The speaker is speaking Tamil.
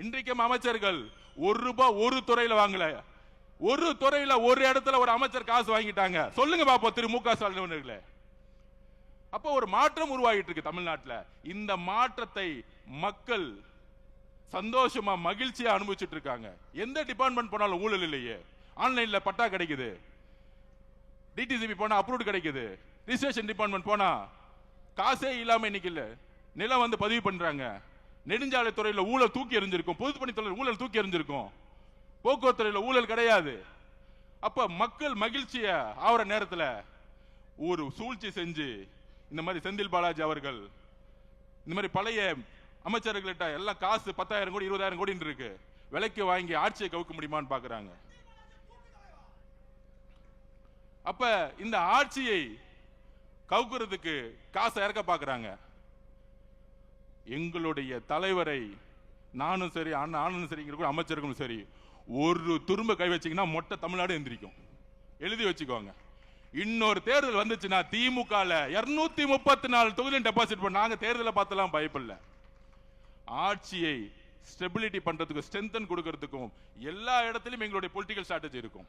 இன்றைக்கும் அமைச்சர்கள் ₹1 ஒரு துறையில வாங்கல. ஒரு துறையில ஒரு இடத்துல ஒரு அமைச்சர் காசு வாங்கிட்டாங்க சொல்லுங்க பாப்போம் திரு மு.க. ஸ்டாலின் அவர்களே. அப்போ ஒரு மாற்றம் உருவாகிட்டு இருக்கு தமிழ்நாட்டில். இந்த மாற்றத்தை மக்கள் சந்தோஷமா மகிழ்ச்சியா அனுபவிச்சுட்டு இருக்காங்க. எந்த டிபார்ட்மெண்ட் போனாலும் ஊழல் இல்லையே. ஆன்லைன்ல பட்டா கிடைக்குது, டிடிசிபி போனா அப்ரூவ்ட் கிடைக்குது, ரிஜிஸ்ட்ரேஷன் டிபார்ட்மெண்ட் போனா காசே இல்லாம இன்னைக்கு இல்ல நிலம் வந்து பதிவு பண்றாங்க. நெடுஞ்சாலை துறையில் ஊழல் தூக்கி எறிஞ்சிருக்கும், பொதுப்பணித்துறையில் ஊழல் தூக்கி எறிஞ்சிருக்கும், போக்குவரத்து துறையில் ஊழல் கிடையாது. அப்ப மக்கள் மகிழ்ச்சிய ஆவற நேரத்தில் ஒரு சூழ்ச்சி செஞ்சு இந்த மாதிரி செந்தில் பாலாஜி அவர்கள் இந்த மாதிரி பழைய அமைச்சர்கள்ட்ட எல்லாம் காசு 10,000 கோடி 20,000 கோடி இருக்கு, விலைக்கு வாங்கி ஆட்சியை கவுக்க முடியுமான்னு பாக்குறாங்க. அப்ப இந்த ஆட்சியை கவுக்குறதுக்கு காசை இறக்க பாக்குறாங்க. எங்களுடைய தலைவரை நானும் சரி அண்ணனும் சரி அமைச்சர்களும் சரி ஒரு துரும்ப கை வச்சீங்கன்னா மொட்டை தமிழ்நாடு எந்திரிக்கும். எழுதி வச்சுக்கோங்க. இன்னொரு தேர்தல் வந்துச்சுன்னா திமுக 234 தொகுதியில் டெபாசிட் பண்ண நாங்க தேர்தலை பார்த்தலாம் பயப்படல. ஆட்சியை ஸ்டெபிலிட்டி பண்றதுக்கும் ஸ்ட்ரென்தன் கொடுக்கிறதுக்கும் எல்லா இடத்திலும் எங்களுடைய பொலிட்டிக்கல் ஸ்ட்ராட்டஜி இருக்கும்.